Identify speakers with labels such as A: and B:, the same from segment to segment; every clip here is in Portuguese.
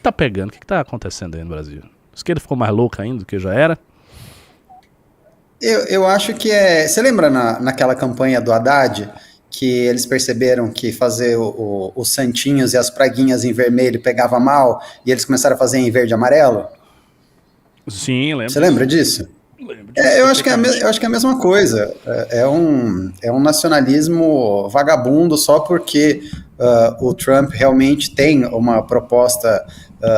A: tá pegando? O que tá acontecendo aí no Brasil? A esquerda ficou mais louca ainda do que já era?
B: Eu acho que Você lembra naquela campanha do Haddad, que eles perceberam que fazer os santinhos e as praguinhas em vermelho pegava mal, e eles começaram a fazer em verde e amarelo?
A: Sim, lembro
B: Você
A: disso.
B: lembra disso?
A: Lembro disso
B: Eu acho que
A: perfeitamente.
B: eu acho que é a mesma coisa. É um nacionalismo vagabundo só porque o Trump realmente tem uma proposta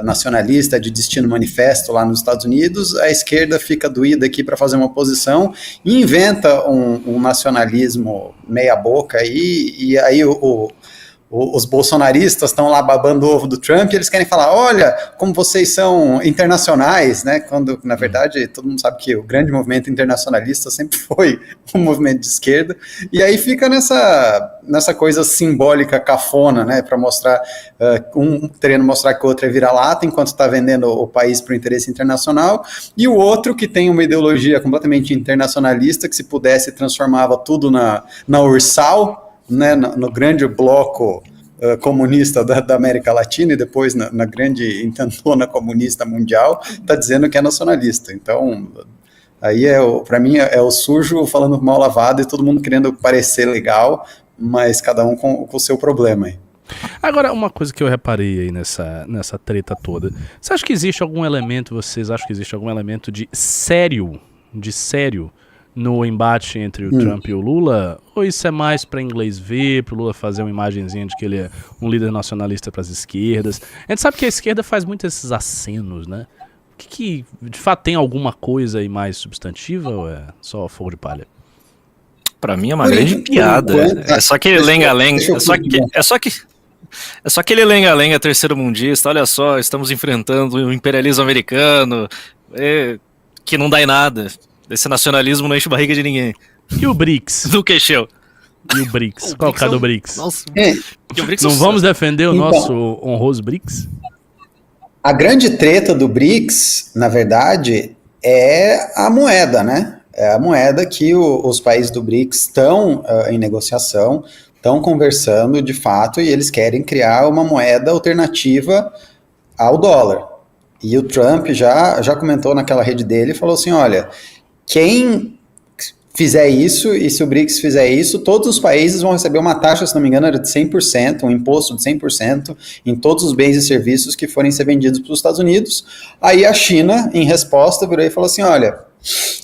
B: nacionalista de destino manifesto lá nos Estados Unidos. A esquerda fica doída aqui para fazer uma oposição e inventa um nacionalismo meia boca e aí os bolsonaristas estão lá babando o ovo do Trump e eles querem falar, olha, como vocês são internacionais, né? Quando, na verdade, todo mundo sabe que o grande movimento internacionalista sempre foi um movimento de esquerda. E aí fica nessa coisa simbólica cafona, né? Para mostrar, querendo mostrar que o outro é vira-lata, enquanto está vendendo o país para o interesse internacional, e o outro que tem uma ideologia completamente internacionalista, que se pudesse transformava tudo na URSAL, né, no grande bloco comunista da América Latina e depois na grande intentona comunista mundial, está dizendo que é nacionalista. Então, aí para mim é o sujo falando mal lavado e todo mundo querendo parecer legal, mas cada um com o seu problema aí.
A: Agora, uma coisa que eu reparei aí nessa treta toda. Vocês acham que existe algum elemento de sério no embate entre o Trump e o Lula? Ou isso é mais para inglês ver, para o Lula fazer uma imagenzinha de que ele é um líder nacionalista para as esquerdas? A gente sabe que a esquerda faz muito esses acenos, né? Que de fato tem alguma coisa aí mais substantiva ou é só fogo de palha?
C: Pra mim é uma grande piada. É só aquele lenga-lenga. É só aquele lenga-lenga terceiro-mundista. Olha só, estamos enfrentando o imperialismo americano, que não dá em nada. Esse nacionalismo não enche barriga de ninguém.
A: E o BRICS?
C: Do que, Shell?
A: E o BRICS? Qual é o do BRICS?
C: Nossa.
A: O BRICS não vamos defender o nosso honroso BRICS?
B: A grande treta do BRICS, na verdade, é a moeda, né? É a moeda que os países do BRICS estão em negociação, estão conversando de fato, e eles querem criar uma moeda alternativa ao dólar. E o Trump já comentou naquela rede dele e falou assim, olha, quem fizer isso, e se o BRICS fizer isso, todos os países vão receber uma taxa, se não me engano, era de 100%, um imposto de 100% em todos os bens e serviços que forem ser vendidos para os Estados Unidos. Aí a China, em resposta, virou e falou assim, olha,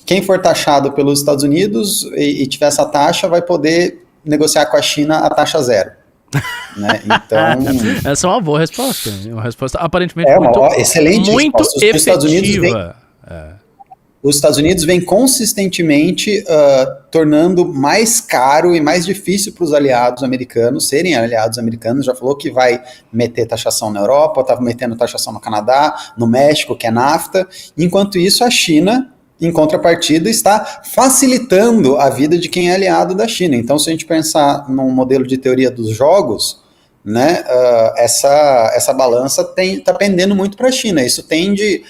B: quem for taxado pelos Estados Unidos e tiver essa taxa, vai poder negociar com a China a taxa zero. Né? Então,
A: essa é uma boa resposta. Uma resposta aparentemente
B: excelente
A: muito
B: resposta.
A: efetiva.
B: Os Estados Unidos vêm consistentemente tornando mais caro e mais difícil para os aliados americanos serem aliados americanos. Já falou que vai meter taxação na Europa, estava metendo taxação no Canadá, no México, que é NAFTA. Enquanto isso, a China, em contrapartida, está facilitando a vida de quem é aliado da China. Então, se a gente pensar num modelo de teoria dos jogos, né, essa balança está pendendo muito para a China. Isso tende,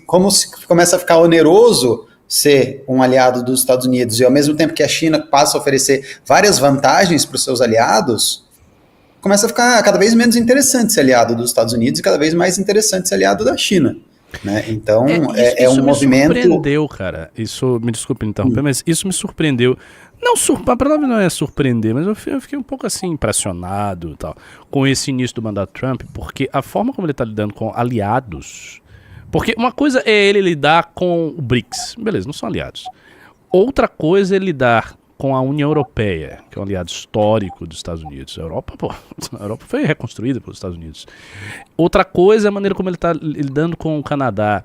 B: como se começa a ficar oneroso ser um aliado dos Estados Unidos, e ao mesmo tempo que a China passa a oferecer várias vantagens para os seus aliados, começa a ficar cada vez menos interessante ser aliado dos Estados Unidos e cada vez mais interessante ser aliado da China. Né? Então, é um movimento...
A: Isso me surpreendeu, cara. Isso, me desculpe interromper, mas isso me surpreendeu. A palavra não é surpreender, mas eu fiquei um pouco assim impressionado e tal, com esse início do mandato Trump, porque a forma como ele está lidando com aliados... Porque uma coisa é ele lidar com o BRICS, beleza, não são aliados. Outra coisa é lidar com a União Europeia, que é um aliado histórico dos Estados Unidos. A Europa foi reconstruída pelos Estados Unidos. Outra coisa é a maneira como ele está lidando com o Canadá.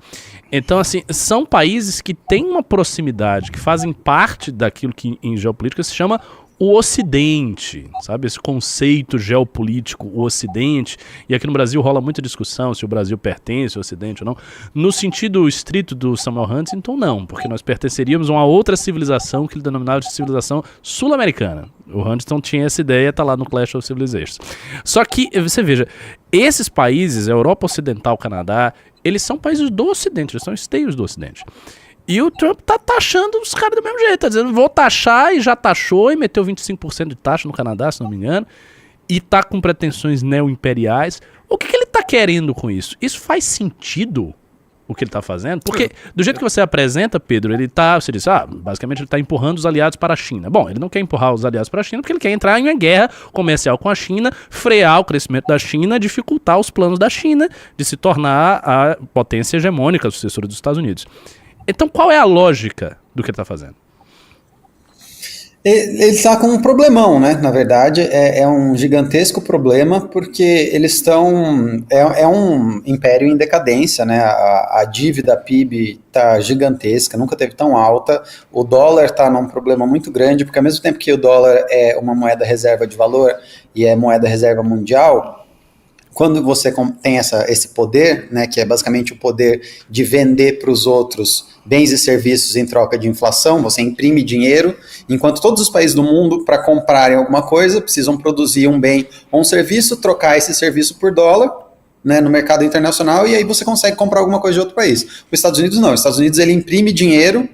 A: Então, assim, são países que têm uma proximidade, que fazem parte daquilo que em geopolítica se chama o Ocidente, sabe? Esse conceito geopolítico, o Ocidente. E aqui no Brasil rola muita discussão se o Brasil pertence ao Ocidente ou não. No sentido estrito do Samuel Huntington, não, porque nós pertenceríamos a uma outra civilização que ele denominava de civilização sul-americana. O Huntington tinha essa ideia, tá lá no Clash of Civilizations. Só que, você veja, esses países, a Europa Ocidental, o Canadá, eles são países do Ocidente, eles são esteios do Ocidente. E o Trump tá taxando os caras do mesmo jeito, tá dizendo, vou taxar, e já taxou, e meteu 25% de taxa no Canadá, se não me engano, e tá com pretensões neo-imperiais. O que ele tá tá querendo com isso? Isso faz sentido o que ele tá fazendo? Porque do jeito que você apresenta, Pedro, você diz, basicamente ele tá empurrando os aliados para a China. Bom, ele não quer empurrar os aliados para a China porque ele quer entrar em uma guerra comercial com a China, frear o crescimento da China, dificultar os planos da China de se tornar a potência hegemônica, sucessora dos Estados Unidos. Então qual é a lógica do que ele tá fazendo?
B: Ele está com um problemão, né? Na verdade, é um gigantesco problema, porque eles estão... É um império em decadência, né? A dívida PIB está gigantesca, nunca teve tão alta. O dólar está num problema muito grande, porque ao mesmo tempo que o dólar é uma moeda reserva de valor e é moeda reserva mundial, quando você tem esse poder, né, que é basicamente o poder de vender para os outros bens e serviços em troca de inflação, você imprime dinheiro, enquanto todos os países do mundo, para comprarem alguma coisa, precisam produzir um bem ou um serviço, trocar esse serviço por dólar, né, no mercado internacional, e aí você consegue comprar alguma coisa de outro país. Os Estados Unidos não. Os Estados Unidos ele imprime dinheiro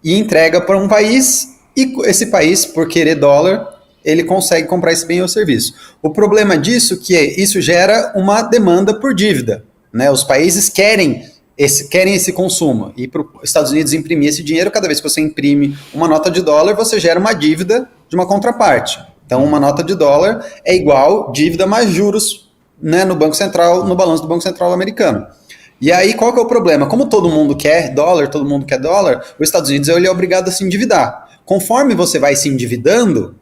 B: e entrega para um país, e esse país, por querer dólar, ele consegue comprar esse bem ou serviço. O problema disso é que isso gera uma demanda por dívida, né? Os países querem esse consumo, e para os Estados Unidos imprimir esse dinheiro, cada vez que você imprime uma nota de dólar, você gera uma dívida de uma contraparte. Então, uma nota de dólar é igual dívida mais juros, né, no Banco Central, no balanço do Banco Central americano. E aí, qual que é o problema? Como todo mundo quer dólar, os Estados Unidos ele é obrigado a se endividar. Conforme você vai se endividando,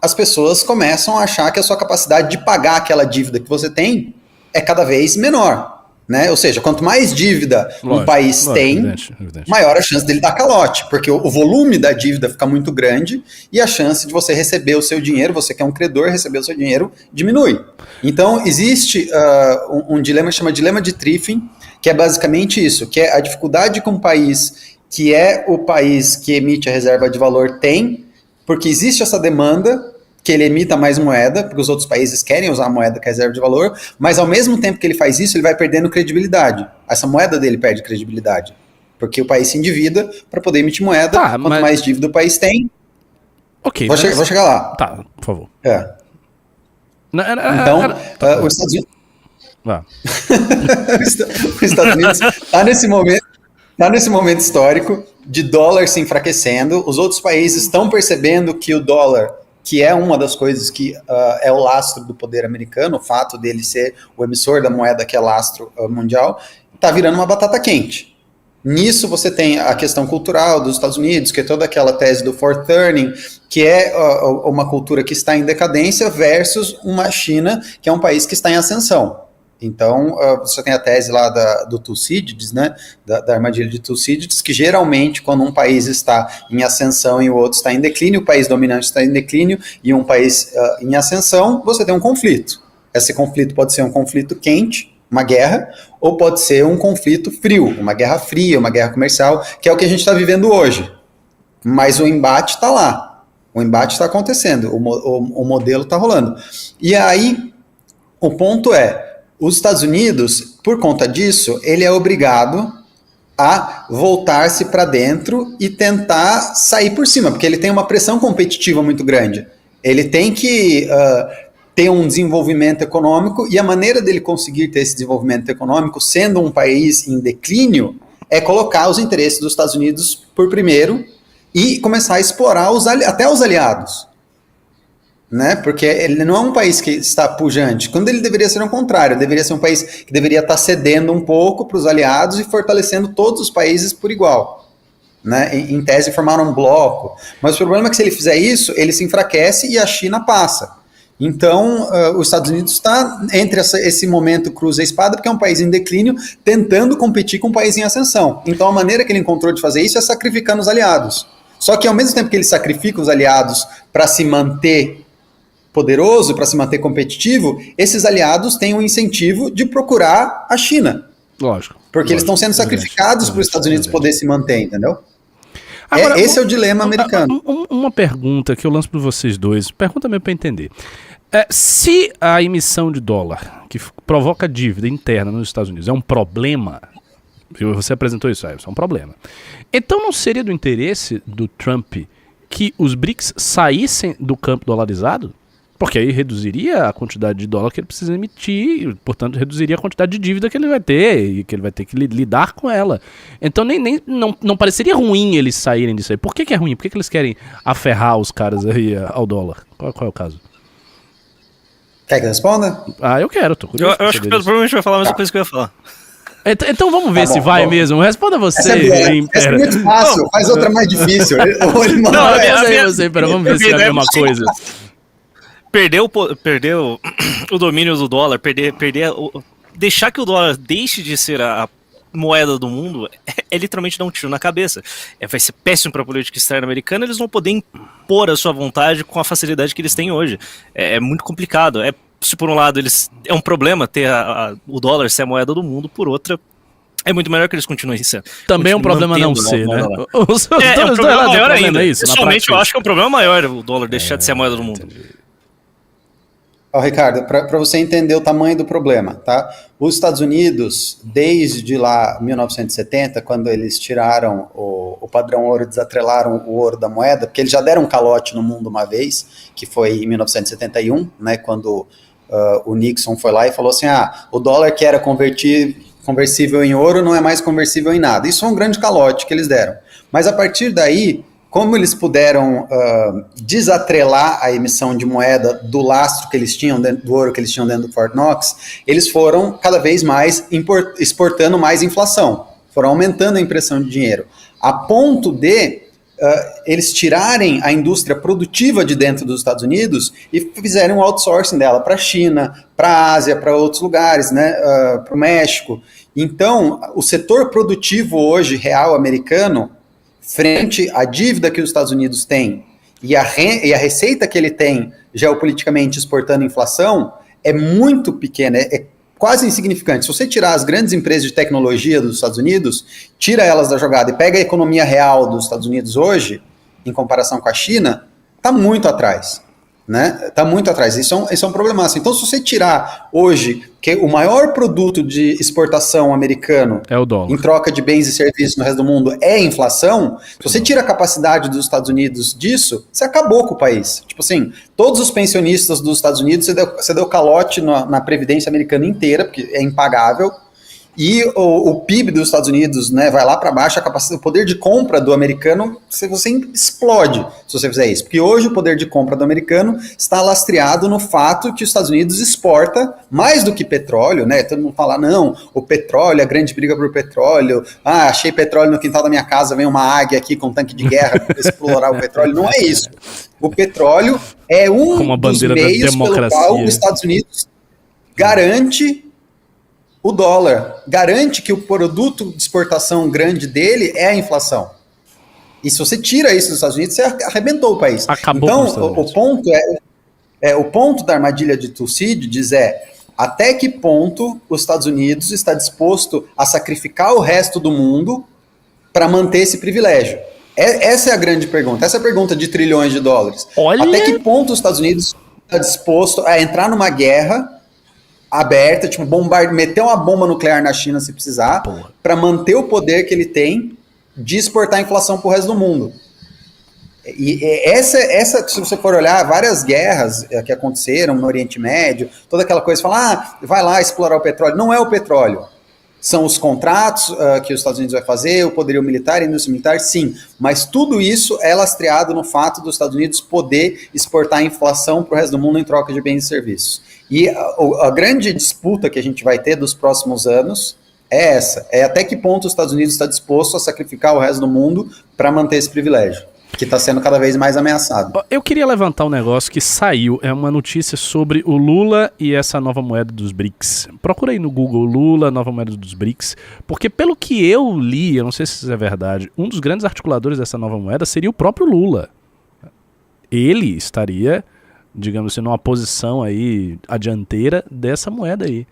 B: as pessoas começam a achar que a sua capacidade de pagar aquela dívida que você tem é cada vez menor, né? Ou seja, quanto mais dívida um país tem, evidente. Maior a chance dele dar calote, porque o volume da dívida fica muito grande e a chance de você receber o seu dinheiro, você que é um credor, receber o seu dinheiro, diminui. Então, existe um dilema que chama dilema de Triffin, que é basicamente isso, que é a dificuldade que um país, que é o país que emite a reserva de valor, tem, porque existe essa demanda que ele emita mais moeda, porque os outros países querem usar a moeda que é reserva de valor, mas ao mesmo tempo que ele faz isso, ele vai perdendo credibilidade. Essa moeda dele perde credibilidade, porque o país se endivida para poder emitir moeda, quanto mais dívida o país tem...
A: Ok.
B: Vou chegar lá.
A: Tá, por favor.
B: Então, os Estados Unidos... Os Estados Unidos está nesse momento histórico de dólar se enfraquecendo, os outros países estão percebendo que o dólar, que é uma das coisas que é o lastro do poder americano, o fato dele ser o emissor da moeda que é lastro mundial, está virando uma batata quente. Nisso você tem a questão cultural dos Estados Unidos, que é toda aquela tese do Fourth Turning, que é uma cultura que está em decadência versus uma China, que é um país que está em ascensão. Então, você tem a tese lá do Thucydides, né, da armadilha de Thucydides, que geralmente quando um país está em ascensão e o outro está em declínio, o país dominante está em declínio e um país em ascensão, você tem um conflito. Esse conflito pode ser um conflito quente, uma guerra, ou pode ser um conflito frio, uma guerra fria, uma guerra comercial, que é o que a gente está vivendo hoje. Mas o embate está lá, o embate está acontecendo, o modelo está rolando. E aí, o ponto é, os Estados Unidos, por conta disso, ele é obrigado a voltar-se para dentro e tentar sair por cima, porque ele tem uma pressão competitiva muito grande. Ele tem que ter um desenvolvimento econômico, e a maneira dele conseguir ter esse desenvolvimento econômico, sendo um país em declínio, é colocar os interesses dos Estados Unidos por primeiro e começar a explorar até os aliados. Né? Porque ele não é um país que está pujante, quando ele deveria ser o contrário, deveria ser um país que deveria estar cedendo um pouco para os aliados e fortalecendo todos os países por igual, né? Em tese formaram um bloco, mas o problema é que se ele fizer isso, ele se enfraquece e a China passa. Então, os Estados Unidos está entre esse momento cruza a espada, porque é um país em declínio, tentando competir com um país em ascensão. Então, a maneira que ele encontrou de fazer isso é sacrificando os aliados. Só que ao mesmo tempo que ele sacrifica os aliados para se manter poderoso, para se manter competitivo, esses aliados têm um incentivo de procurar a China.
A: Lógico.
B: Porque eles estão sendo sacrificados para os Estados Unidos poder se manter, entendeu?
A: Agora,
B: esse é o dilema americano.
A: Uma pergunta que eu lanço para vocês dois, pergunta mesmo para entender. Se a emissão de dólar, que provoca dívida interna nos Estados Unidos, é um problema, você apresentou isso, é um problema. Então não seria do interesse do Trump que os BRICS saíssem do campo dolarizado? Porque aí reduziria a quantidade de dólar que ele precisa emitir, portanto reduziria a quantidade de dívida que ele vai ter e que ele vai ter que lidar com ela. Então não pareceria ruim eles saírem disso aí. Por que é ruim? Por que eles querem aferrar os caras aí ao dólar? Qual é o caso?
B: Quer que eu responda?
A: Eu quero, tô curioso.
C: Eu acho que o Pedro provavelmente vai falar a mesma coisa que eu ia falar.
A: Então vamos ver se vai mesmo. Responda você.
B: Essa é muito fácil, faz outra mais difícil.
A: Vamos ver se é a mesma coisa.
C: Perdeu o domínio do dólar, deixar que o dólar deixe de ser a moeda do mundo é literalmente dar um tiro na cabeça. Vai ser péssimo para a política externa americana, eles vão poder impor a sua vontade com a facilidade que eles têm hoje. É muito complicado. Se por um lado é um problema ter o dólar ser a moeda do mundo, por outra é muito melhor que eles continuem sendo.
A: Também é um problema não ser, né?
C: É um problema maior ainda. Pessoalmente eu acho que é um problema maior o dólar deixar de ser a moeda do mundo.
B: Ricardo, para você entender o tamanho do problema, tá? Os Estados Unidos, desde lá 1970, quando eles tiraram o padrão ouro, desatrelaram o ouro da moeda, porque eles já deram um calote no mundo uma vez, que foi em 1971, né, quando o Nixon foi lá e falou assim, o dólar que era conversível em ouro não é mais conversível em nada. Isso foi um grande calote que eles deram. Mas a partir daí, como eles puderam desatrelar a emissão de moeda do lastro que eles tinham, do ouro que eles tinham dentro do Fort Knox, eles foram cada vez mais exportando mais inflação, foram aumentando a impressão de dinheiro, a ponto de eles tirarem a indústria produtiva de dentro dos Estados Unidos e fizerem um outsourcing dela para a China, para a Ásia, para outros lugares, né, para o México. Então, o setor produtivo hoje, real americano, frente à dívida que os Estados Unidos têm e a receita que ele tem geopoliticamente exportando inflação, é muito pequena, é quase insignificante. Se você tirar as grandes empresas de tecnologia dos Estados Unidos, tira elas da jogada e pega a economia real dos Estados Unidos hoje, em comparação com a China, está muito atrás. Né? Está muito atrás. Isso é um problemaço. Então, se você tirar hoje que o maior produto de exportação americano
A: é o dólar,
B: em troca de bens e serviços no resto do mundo, é a inflação, se você tira a capacidade dos Estados Unidos disso, você acabou com o país. Tipo assim, todos os pensionistas dos Estados Unidos, você deu calote na Previdência americana inteira, porque é impagável. E o PIB dos Estados Unidos, né, vai lá para baixo, o poder de compra do americano, você explode se você fizer isso. Porque hoje o poder de compra do americano está lastreado no fato que os Estados Unidos exporta mais do que petróleo, né? Todo mundo fala, não, o petróleo, a grande briga por petróleo, achei petróleo no quintal da minha casa, vem uma águia aqui com um tanque de guerra para explorar o petróleo. Não é isso. O petróleo é um dos meios pelo qual os Estados Unidos garante o dólar, garante que o produto de exportação grande dele é a inflação. E se você tira isso dos Estados Unidos, você arrebentou o país.
A: Acabou.
B: Então, o ponto da armadilha de Thucydides até que ponto os Estados Unidos está disposto a sacrificar o resto do mundo para manter esse privilégio. Essa é a grande pergunta. Essa é a pergunta de trilhões de dólares. Até que ponto os Estados Unidos está disposto a entrar numa guerra aberta, tipo, meter uma bomba nuclear na China se precisar, para manter o poder que ele tem de exportar a inflação para o resto do mundo. E essa, se você for olhar, várias guerras que aconteceram no Oriente Médio, toda aquela coisa, fala, vai lá explorar o petróleo. Não é o petróleo. São os contratos que os Estados Unidos vai fazer, o poderio militar, a indústria militar, sim. Mas tudo isso é lastreado no fato dos Estados Unidos poder exportar a inflação para o resto do mundo em troca de bens e serviços. E a grande disputa que a gente vai ter dos próximos anos é essa. É até que ponto os Estados Unidos está disposto a sacrificar o resto do mundo para manter esse privilégio, que está sendo cada vez mais ameaçado.
A: Eu queria levantar um negócio que saiu, é uma notícia sobre o Lula e essa nova moeda dos BRICS. Procura aí no Google Lula, nova moeda dos BRICS, porque pelo que eu li, eu não sei se isso é verdade, um dos grandes articuladores dessa nova moeda seria o próprio Lula. Ele estaria, digamos assim, numa posição aí, a dianteira dessa moeda aí.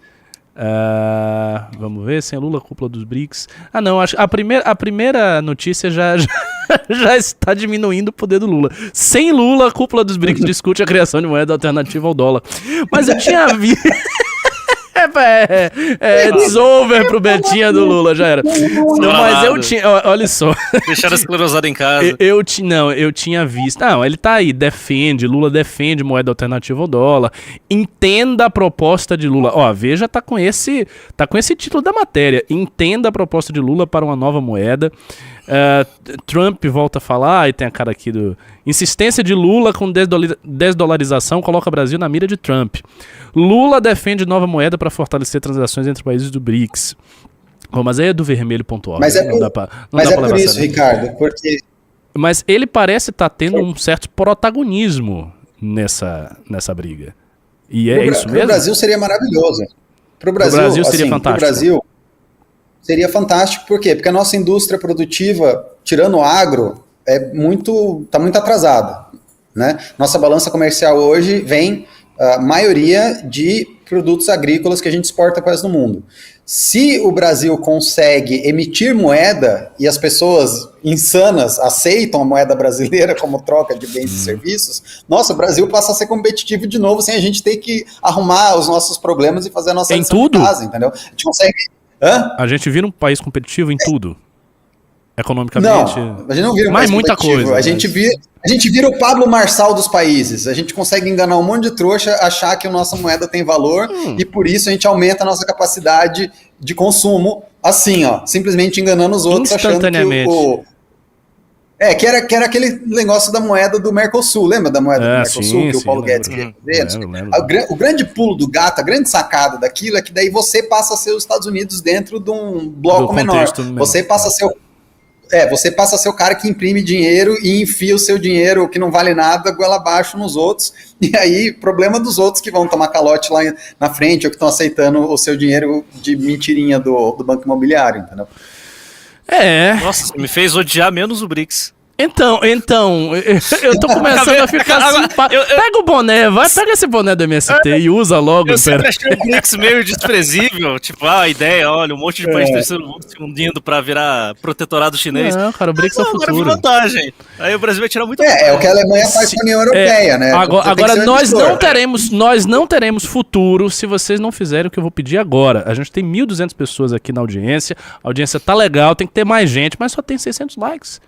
A: Vamos ver, sem Lula, cúpula dos BRICS. Não, acho a primeira notícia já está diminuindo o poder do Lula. Sem Lula, a cúpula dos BRICS discute a criação de moeda alternativa ao dólar. Mas eu tinha visto It's over pro Betinha do Lula, já era. Não, mas eu tinha, olha só.
C: Deixaram a esclerosada em casa.
A: Eu tinha visto. Não, ele tá aí, Lula defende moeda alternativa ao dólar. Entenda a proposta de Lula. Ó, Veja tá com esse título da matéria. Entenda a proposta de Lula para uma nova moeda. Trump volta a falar, e tem a cara aqui do... Insistência de Lula com desdolarização coloca o Brasil na mira de Trump. Lula defende nova moeda para fortalecer transações entre países do BRICS. Bom, mas aí é do vermelho.org.
B: Mas é por isso, Ricardo, porque...
A: Mas ele parece estar tendo um certo protagonismo nessa briga. E é isso mesmo?
B: Para o Brasil seria maravilhoso. Para o Brasil
A: seria fantástico.
B: Pro Brasil seria fantástico, por quê? Porque a nossa indústria produtiva, tirando o agro, tá muito atrasada, né? Nossa balança comercial hoje vem a maioria de produtos agrícolas que a gente exporta para o resto do mundo. Se o Brasil consegue emitir moeda e as pessoas insanas aceitam a moeda brasileira como troca de bens e serviços, nossa, o Brasil passa a ser competitivo de novo sem a gente ter que arrumar os nossos problemas e fazer a nossa lição de casa, entendeu? A gente consegue...
A: A gente vira um país competitivo em tudo. Economicamente.
B: Não, a gente não vira um
A: mais
B: país
A: muita
B: competitivo.
A: coisa.
B: A gente vira o Pablo Marçal dos países. A gente consegue enganar um monte de trouxa, achar que a nossa moeda tem valor e por isso a gente aumenta a nossa capacidade de consumo assim, ó, simplesmente enganando os outros, achando que que era aquele negócio da moeda do Mercosul, lembra da moeda do Mercosul que o Paulo Guedes queria fazer? O grande pulo do gato, a grande sacada daquilo é que daí você passa a ser os Estados Unidos dentro de um bloco menor. Você passa a ser o cara que imprime dinheiro e enfia o seu dinheiro, que não vale nada, goela abaixo nos outros. E aí, problema dos outros que vão tomar calote lá na frente ou que estão aceitando o seu dinheiro de mentirinha do Banco Imobiliário, entendeu?
C: Nossa, me fez odiar menos o BRICS.
A: Então, eu tô começando a ficar assim. Pega o boné, pega esse boné do MST e usa logo.
C: Eu sempre achei o BRICS meio desprezível. Tipo, a ideia, olha, um monte de país terceiro mundo se unindo pra virar protetorado chinês.
A: Não, cara, o BRICS é o futuro.
C: Agora vantagem. Aí o Brasil vai tirar muita
B: é o que a Alemanha faz com a União Europeia, né?
A: Agora nós não teremos futuro se vocês não fizerem o que eu vou pedir agora. A gente tem 1.200 pessoas aqui na audiência. A audiência tá legal, tem que ter mais gente, mas só tem 600 likes.